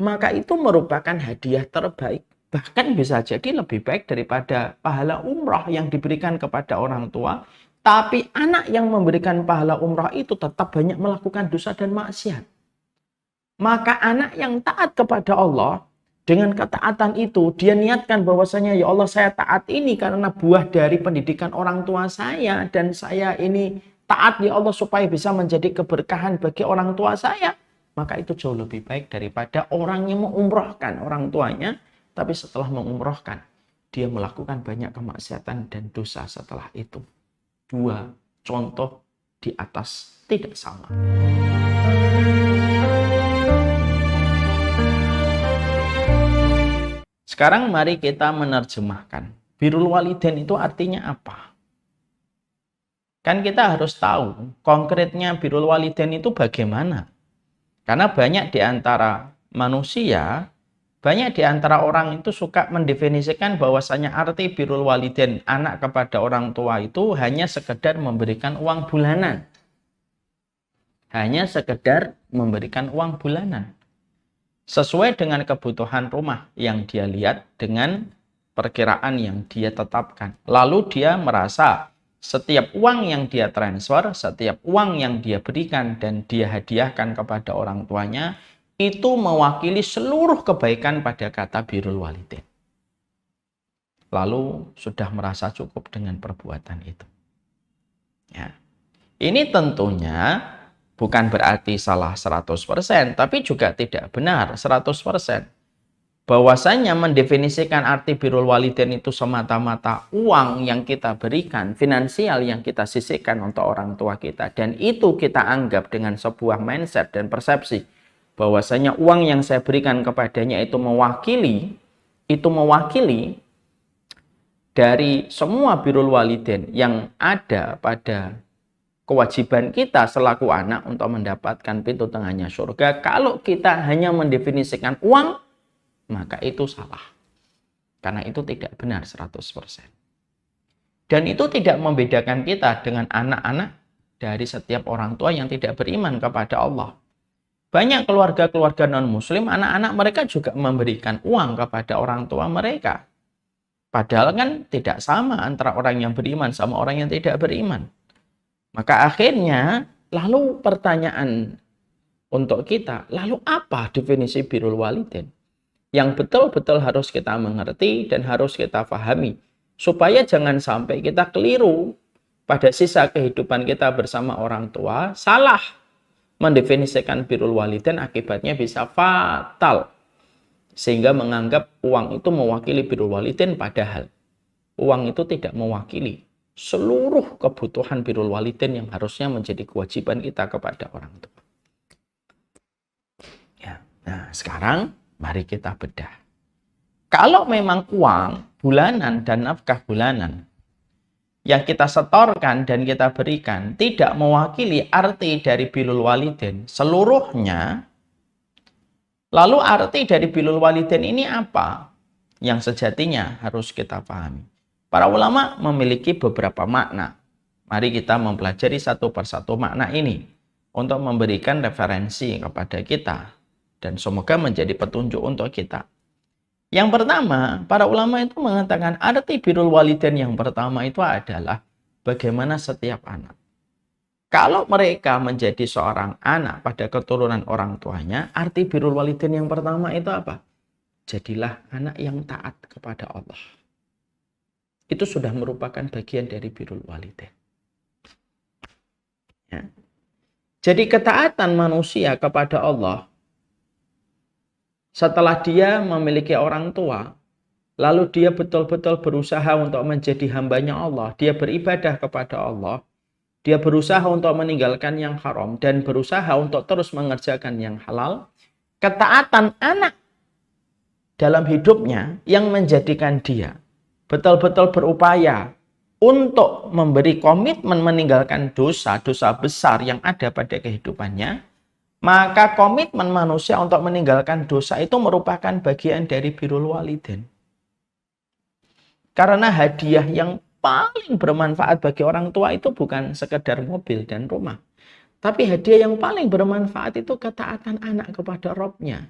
maka itu merupakan hadiah terbaik. Bahkan bisa jadi lebih baik daripada pahala umrah yang diberikan kepada orang tua. Tapi anak yang memberikan pahala umrah itu tetap banyak melakukan dosa dan maksiat. Maka anak yang taat kepada Allah, dengan ketaatan itu, dia niatkan bahwasanya, ya Allah, saya taat ini karena buah dari pendidikan orang tua saya. Dan saya ini taat, ya Allah, supaya bisa menjadi keberkahan bagi orang tua saya. Maka itu jauh lebih baik daripada orang yang mengumrohkan orang tuanya, tapi setelah mengumrohkan, dia melakukan banyak kemaksiatan dan dosa setelah itu. Dua contoh di atas tidak sama. Sekarang mari kita menerjemahkan. Birrul walidain itu artinya apa? Kan kita harus tahu konkretnya birrul walidain itu bagaimana. Karena banyak di antara manusia, banyak di antara orang itu suka mendefinisikan bahwasanya arti birrul walidain anak kepada orang tua itu hanya sekedar memberikan uang bulanan. Hanya sekedar memberikan uang bulanan. Sesuai dengan kebutuhan rumah yang dia lihat dengan perkiraan yang dia tetapkan. Lalu dia merasa setiap uang yang dia transfer, setiap uang yang dia berikan dan dia hadiahkan kepada orang tuanya, itu mewakili seluruh kebaikan pada kata birrul walidain. Lalu sudah merasa cukup dengan perbuatan itu. Ya. Ini tentunya bukan berarti salah 100%, tapi juga tidak benar 100%. Bahwasanya mendefinisikan arti birrul walidain itu semata-mata uang yang kita berikan, finansial yang kita sisihkan untuk orang tua kita. Dan itu kita anggap dengan sebuah mindset dan persepsi. Bahwasanya uang yang saya berikan kepadanya itu mewakili dari semua birrul walidain yang ada pada kewajiban kita selaku anak untuk mendapatkan pintu tengahnya surga. Kalau kita hanya mendefinisikan uang, maka itu salah. Karena itu tidak benar 100%. Dan itu tidak membedakan kita dengan anak-anak dari setiap orang tua yang tidak beriman kepada Allah. Banyak keluarga-keluarga non-muslim, anak-anak mereka juga memberikan uang kepada orang tua mereka. Padahal kan tidak sama antara orang yang beriman sama orang yang tidak beriman. Maka akhirnya, lalu pertanyaan untuk kita, lalu apa definisi birrul walidain? Yang betul-betul harus kita mengerti dan harus kita pahami. Supaya jangan sampai kita keliru pada sisa kehidupan kita bersama orang tua, salah mendefinisikan birrul walidain, akibatnya bisa fatal. Sehingga menganggap uang itu mewakili birrul walidain, padahal uang itu tidak mewakili seluruh kebutuhan birrul walidain yang harusnya menjadi kewajiban kita kepada orang tua. Ya. Nah, sekarang mari kita bedah. Kalau memang uang bulanan dan nafkah bulanan yang kita setorkan dan kita berikan tidak mewakili arti dari birrul walidain seluruhnya, lalu arti dari birrul walidain ini apa? Yang sejatinya harus kita pahami. Para ulama memiliki beberapa makna. Mari kita mempelajari satu persatu makna ini untuk memberikan referensi kepada kita dan semoga menjadi petunjuk untuk kita. Yang pertama, para ulama itu mengatakan arti birrul walidain yang pertama itu adalah bagaimana setiap anak. Kalau mereka menjadi seorang anak pada keturunan orang tuanya, arti birrul walidain yang pertama itu apa? Jadilah anak yang taat kepada Allah. Itu sudah merupakan bagian dari birrul walidain. Ya. Jadi ketaatan manusia kepada Allah setelah dia memiliki orang tua, lalu dia betul-betul berusaha untuk menjadi hambanya Allah, dia beribadah kepada Allah, dia berusaha untuk meninggalkan yang haram dan berusaha untuk terus mengerjakan yang halal. Ketaatan anak dalam hidupnya yang menjadikan dia betul-betul berupaya untuk memberi komitmen meninggalkan dosa-dosa besar yang ada pada kehidupannya, maka komitmen manusia untuk meninggalkan dosa itu merupakan bagian dari birrul walidain. Karena hadiah yang paling bermanfaat bagi orang tua itu bukan sekedar mobil dan rumah, tapi hadiah yang paling bermanfaat itu ketaatan anak kepada Rabbnya.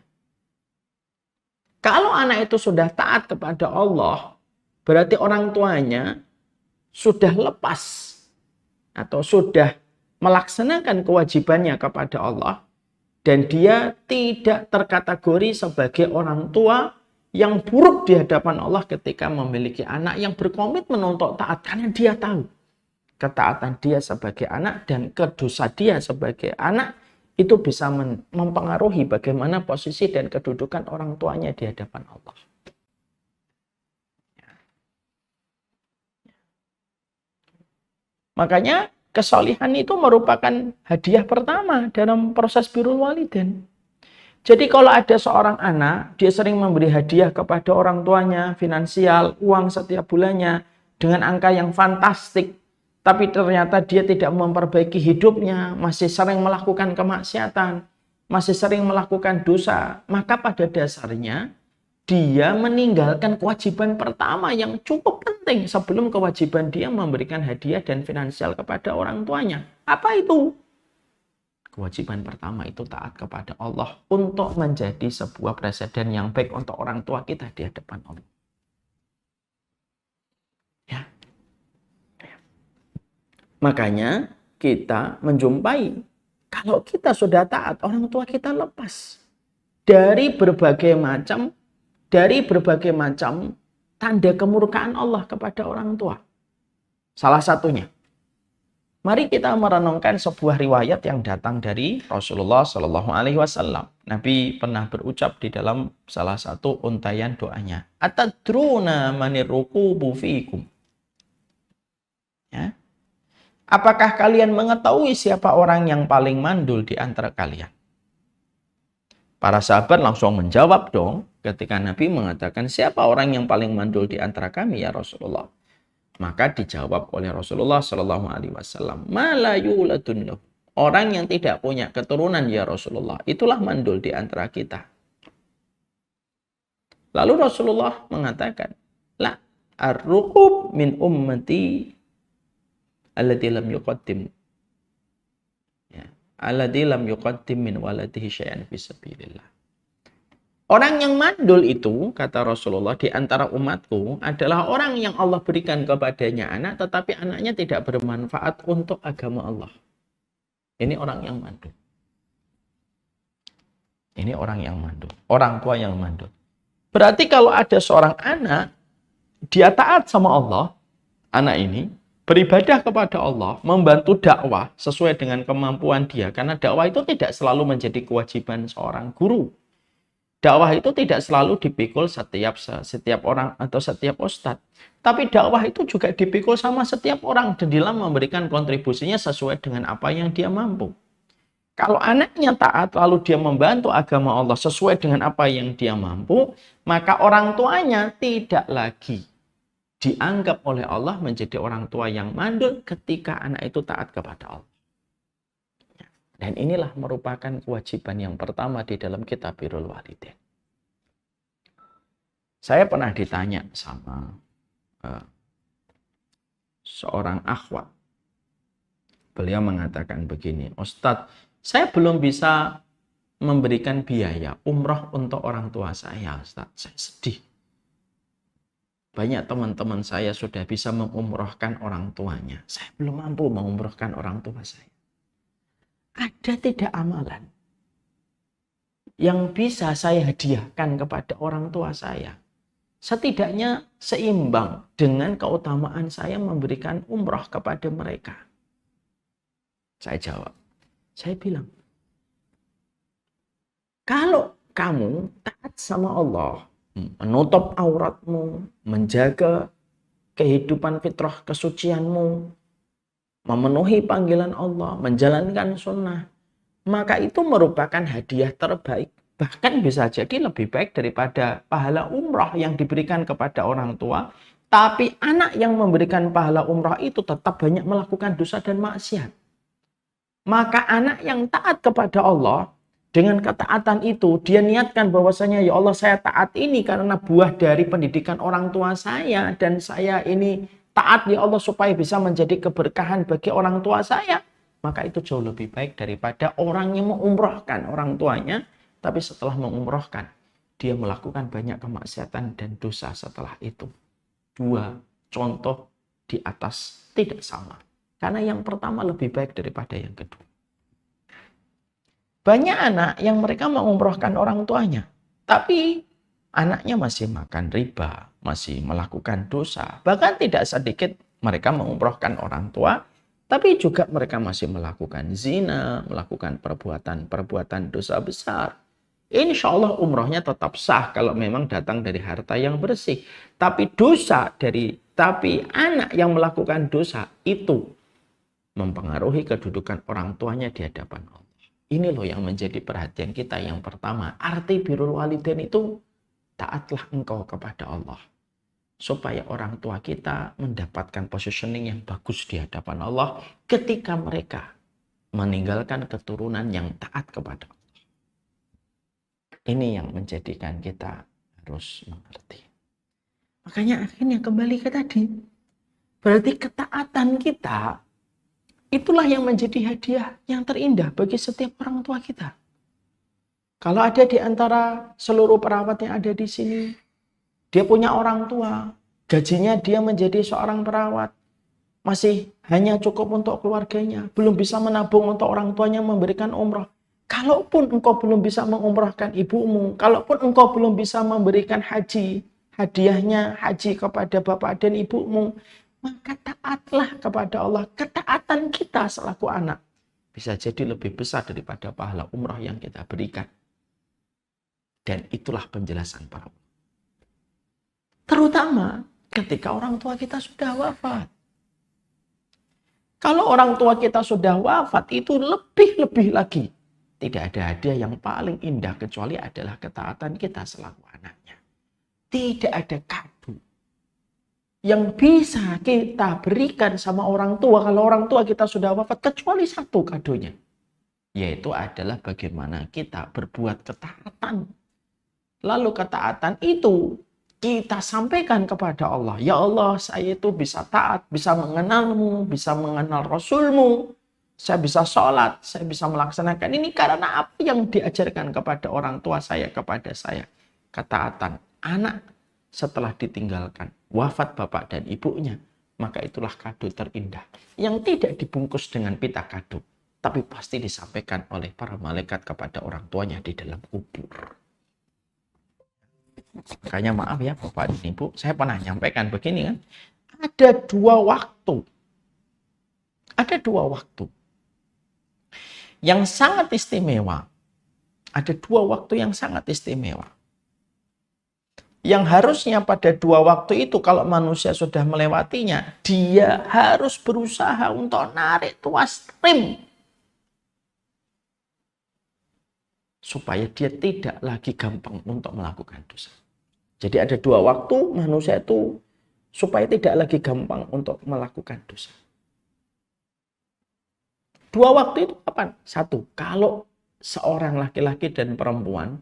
Kalau anak itu sudah taat kepada Allah, berarti orang tuanya sudah lepas atau sudah melaksanakan kewajibannya kepada Allah, dan dia tidak terkategori sebagai orang tua yang buruk di hadapan Allah ketika memiliki anak yang berkomitmen untuk taat, karena dia tahu ketaatan dia sebagai anak dan kedosa dia sebagai anak itu bisa mempengaruhi bagaimana posisi dan kedudukan orang tuanya di hadapan Allah. Makanya kesolihan itu merupakan hadiah pertama dalam proses birrul walidain. Jadi kalau ada seorang anak, dia sering memberi hadiah kepada orang tuanya, finansial, uang setiap bulannya, dengan angka yang fantastik, tapi ternyata dia tidak memperbaiki hidupnya, masih sering melakukan kemaksiatan, masih sering melakukan dosa, maka pada dasarnya dia meninggalkan kewajiban pertama yang cukup penting sebelum kewajiban dia memberikan hadiah dan finansial kepada orang tuanya. Apa itu? Kewajiban pertama itu taat kepada Allah untuk menjadi sebuah presiden yang baik untuk orang tua kita di hadapan Allah. Ya. Makanya kita menjumpai kalau kita sudah taat, orang tua kita lepas dari berbagai macam tanda kemurkaan Allah kepada orang tua. Salah satunya, mari kita merenungkan sebuah riwayat yang datang dari Rasulullah Shallallahu Alaihi Wasallam. Nabi pernah berucap di dalam salah satu untayan doanya, "Atadruna manir rukubu fiikum?" Ya. Apakah kalian mengetahui siapa orang yang paling mandul di antara kalian? Para sahabat langsung menjawab dong ketika Nabi mengatakan, siapa orang yang paling mandul di antara kami ya Rasulullah? Maka dijawab oleh Rasulullah Shallallahu Alaihi Wasallam, malayuladun, orang yang tidak punya keturunan ya Rasulullah, itulah mandul di antara kita. Lalu Rasulullah mengatakan, la ar-ruqub min ummati alladzi lam yuqaddim, ya, alladzi lam yuqaddim min waladihi syai'an fi sabilillah. Orang yang mandul itu, kata Rasulullah, di antara umatku adalah orang yang Allah berikan kepadanya anak, tetapi anaknya tidak bermanfaat untuk agama Allah. Ini orang yang mandul. Ini orang yang mandul. Orang tua yang mandul. Berarti kalau ada seorang anak, dia taat sama Allah, anak ini, beribadah kepada Allah, membantu dakwah sesuai dengan kemampuan dia. Karena dakwah itu tidak selalu menjadi kewajiban seorang guru. Dakwah itu tidak selalu dipikul setiap orang atau setiap ustadz. Tapi dakwah itu juga dipikul sama setiap orang dan dalam memberikan kontribusinya sesuai dengan apa yang dia mampu. Kalau anaknya taat lalu dia membantu agama Allah sesuai dengan apa yang dia mampu, maka orang tuanya tidak lagi dianggap oleh Allah menjadi orang tua yang mandul ketika anak itu taat kepada Allah. Dan inilah merupakan kewajiban yang pertama di dalam kitab Birrul Walidain. Saya pernah ditanya sama seorang akhwat. Beliau mengatakan begini, Ustadz, saya belum bisa memberikan biaya umroh untuk orang tua saya, Ustadz. Saya sedih. Banyak teman-teman saya sudah bisa mengumrohkan orang tuanya. Saya belum mampu mengumrohkan orang tua saya. Ada tidak amalan yang bisa saya hadiahkan kepada orang tua saya? Setidaknya seimbang dengan keutamaan saya memberikan umroh kepada mereka. Saya jawab, saya bilang, kalau kamu taat sama Allah, menutup auratmu, menjaga kehidupan fitrah kesucianmu, memenuhi panggilan Allah, menjalankan sunnah, maka itu merupakan hadiah terbaik. Bahkan bisa jadi lebih baik daripada pahala umrah yang diberikan kepada orang tua. Tapi anak yang memberikan pahala umrah itu tetap banyak melakukan dosa dan maksiat. Maka anak yang taat kepada Allah, dengan ketaatan itu, dia niatkan bahwasanya, ya Allah, saya taat ini karena buah dari pendidikan orang tua saya, dan saya ini taat ya Allah supaya bisa menjadi keberkahan bagi orang tua saya. Maka itu jauh lebih baik daripada orang yang mengumrohkan orang tuanya, tapi setelah mengumrohkan, dia melakukan banyak kemaksiatan dan dosa setelah itu. Dua contoh di atas tidak sama. Karena yang pertama lebih baik daripada yang kedua. Banyak anak yang mereka mengumrohkan orang tuanya, tapi anaknya masih makan riba, masih melakukan dosa. Bahkan tidak sedikit mereka mengumrohkan orang tua, tapi juga mereka masih melakukan zina, melakukan perbuatan dosa besar. Insya Allah umrohnya tetap sah kalau memang datang dari harta yang bersih. Tapi anak yang melakukan dosa itu mempengaruhi kedudukan orang tuanya di hadapan Allah. Ini loh yang menjadi perhatian kita yang pertama. Arti birrul walidain itu taatlah engkau kepada Allah. Supaya orang tua kita mendapatkan positioning yang bagus di hadapan Allah ketika mereka meninggalkan keturunan yang taat kepada Allah. Ini yang menjadikan kita harus mengerti. Makanya akhirnya kembali ke tadi. Berarti ketaatan kita itulah yang menjadi hadiah yang terindah bagi setiap orang tua kita. Kalau ada di antara seluruh perawat yang ada di sini, dia punya orang tua, gajinya dia menjadi seorang perawat, masih hanya cukup untuk keluarganya, belum bisa menabung untuk orang tuanya memberikan umroh. Kalaupun engkau belum bisa mengumrohkan ibumu, kalaupun engkau belum bisa memberikan haji, hadiahnya haji kepada bapak dan ibumu, maka taatlah kepada Allah. Ketaatan kita selaku anak bisa jadi lebih besar daripada pahala umrah yang kita berikan. Dan itulah penjelasan para ulama. Terutama ketika orang tua kita sudah wafat. Kalau orang tua kita sudah wafat, itu lebih-lebih lagi. Tidak ada hadiah yang paling indah kecuali adalah ketaatan kita selaku anaknya. Tidak ada kado yang bisa kita berikan sama orang tua kalau orang tua kita sudah wafat kecuali satu kadonya, yaitu adalah bagaimana kita berbuat ketaatan. Lalu ketaatan itu kita sampaikan kepada Allah. Ya Allah, saya itu bisa taat, bisa mengenalmu, bisa mengenal Rasulmu, saya bisa sholat, saya bisa melaksanakan ini karena apa yang diajarkan kepada orang tua saya, kepada saya. Ketaatan anak setelah ditinggalkan wafat bapak dan ibunya, maka itulah kado terindah yang tidak dibungkus dengan pita kado, tapi pasti disampaikan oleh para malaikat kepada orang tuanya di dalam kubur. Makanya maaf ya bapak dan ibu, saya pernah nyampaikan begini kan, ada dua waktu yang sangat istimewa. Ada dua waktu yang sangat istimewa. Yang harusnya pada dua waktu itu kalau manusia sudah melewatinya, dia harus berusaha untuk narik tuas rem. Supaya dia tidak lagi gampang untuk melakukan dosa. Jadi ada dua waktu manusia itu supaya tidak lagi gampang untuk melakukan dosa. Dua waktu itu kapan? Satu, kalau seorang laki-laki dan perempuan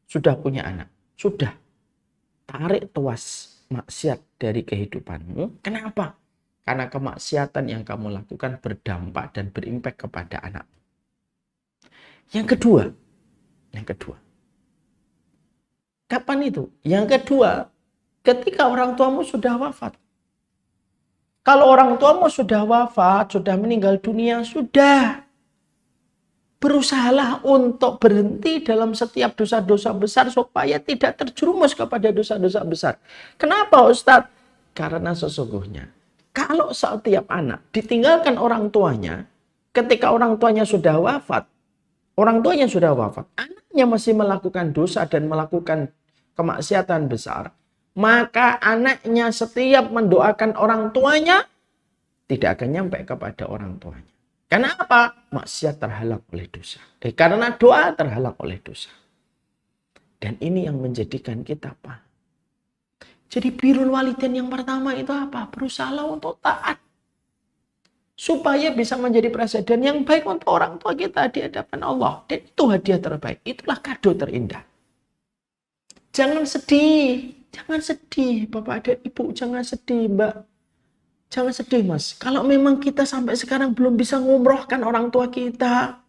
sudah punya anak, sudah tarik tuas maksiat dari kehidupanmu. Kenapa? Karena kemaksiatan yang kamu lakukan berdampak dan berimpak kepada anak. Yang kedua. Kapan itu? Yang kedua, ketika orang tuamu sudah wafat. Kalau orang tuamu sudah wafat, sudah meninggal dunia, sudah. Berusahalah untuk berhenti dalam setiap dosa-dosa besar supaya tidak terjerumus kepada dosa-dosa besar. Kenapa Ustadz? Karena sesungguhnya kalau setiap anak ditinggalkan orang tuanya, ketika orang tuanya sudah wafat, anaknya masih melakukan dosa dan melakukan kemaksiatan besar, maka anaknya setiap mendoakan orang tuanya tidak akan nyampe kepada orang tuanya. Karena apa? Maksiat terhalang oleh dosa. Karena doa terhalang oleh dosa. Dan ini yang menjadikan kita paham. Jadi birrul walidain yang pertama itu apa? Berusahalah untuk taat. Supaya bisa menjadi presiden yang baik untuk orang tua kita di hadapan Allah. Dan itu hadiah terbaik. Itulah kado terindah. Jangan sedih. Jangan sedih Bapak dan Ibu. Jangan sedih Mbak. Jangan sedih Mas. Kalau memang kita sampai sekarang belum bisa ngumrohkan orang tua kita.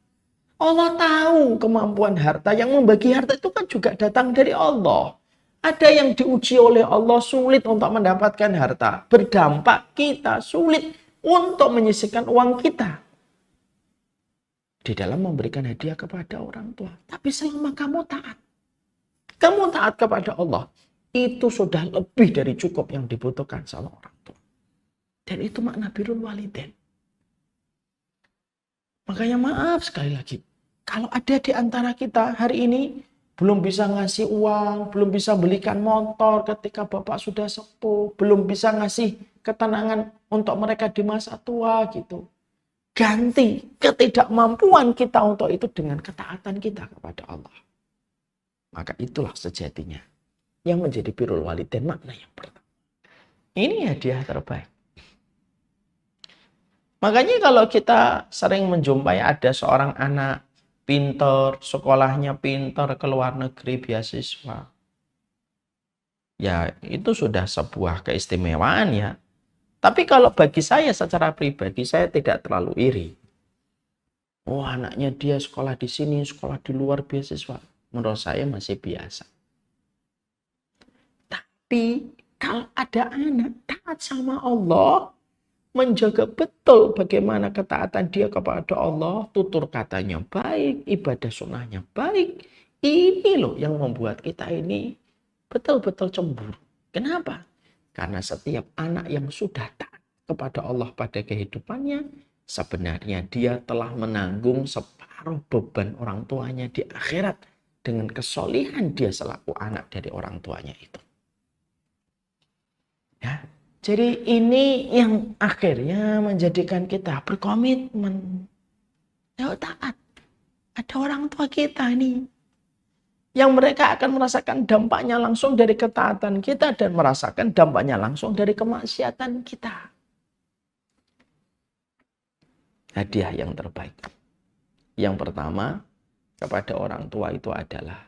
Allah tahu kemampuan harta. Yang membagi harta itu kan juga datang dari Allah. Ada yang diuji oleh Allah sulit untuk mendapatkan harta. Berdampak kita sulit untuk menyisihkan uang kita di dalam memberikan hadiah kepada orang tua. Tapi selama kamu taat kepada Allah, itu sudah lebih dari cukup yang dibutuhkan sama orang tua. Dan itu makna birrul walidain. Makanya maaf sekali lagi, kalau ada di antara kita hari ini belum bisa ngasih uang, belum bisa belikan motor ketika bapak sudah sepuh, belum bisa ngasih ketenangan untuk mereka di masa tua gitu. Ganti ketidakmampuan kita untuk itu dengan ketaatan kita kepada Allah. Maka itulah sejatinya yang menjadi birrul walidain makna yang pertama. Ini hadiah terbaik. Makanya kalau kita sering menjumpai ada seorang anak pinter, sekolahnya pinter, ke luar negeri beasiswa. Ya, itu sudah sebuah keistimewaan ya. Tapi kalau bagi saya secara pribadi, saya tidak terlalu iri. Oh, anaknya dia sekolah di sini, sekolah di luar beasiswa. Menurut saya masih biasa. Tapi kalau ada anak taat sama Allah, menjaga betul bagaimana ketaatan dia kepada Allah, tutur katanya baik, ibadah sunnahnya baik. Ini loh yang membuat kita ini betul-betul cemburu. Kenapa? Karena setiap anak yang sudah taat kepada Allah pada kehidupannya, sebenarnya dia telah menanggung separuh beban orang tuanya di akhirat dengan kesolihan dia selaku anak dari orang tuanya itu. Ya. Jadi ini yang akhirnya menjadikan kita berkomitmen. Ya taat. Ada orang tua kita nih. Yang mereka akan merasakan dampaknya langsung dari ketaatan kita dan merasakan dampaknya langsung dari kemaksiatan kita. Hadiah yang terbaik. Yang pertama kepada orang tua itu adalah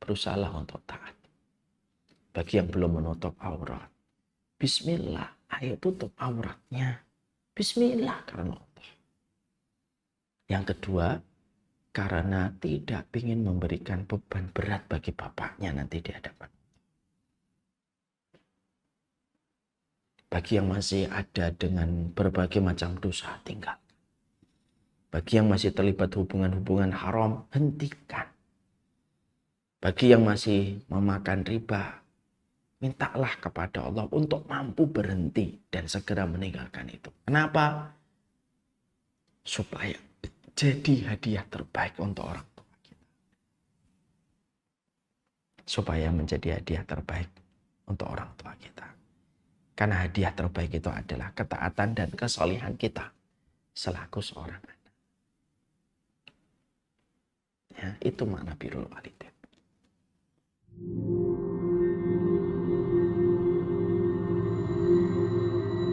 berusahalah untuk taat. Bagi yang belum menutup aurat. Bismillah, ayo tutup auratnya. Bismillah karena Allah. Yang kedua, karena tidak ingin memberikan beban berat bagi bapaknya nanti di hadapan. Bagi yang masih ada dengan berbagai macam dosa, tinggal. Bagi yang masih terlibat hubungan-hubungan haram, hentikan. Bagi yang masih memakan riba, mintalah kepada Allah untuk mampu berhenti dan segera meninggalkan itu. Kenapa? Supaya jadi hadiah terbaik untuk orang tua kita. Supaya menjadi hadiah terbaik untuk orang tua kita. Karena hadiah terbaik itu adalah ketaatan dan kesolihan kita selaku seorang anak. Ya, itu makna birrul walidain.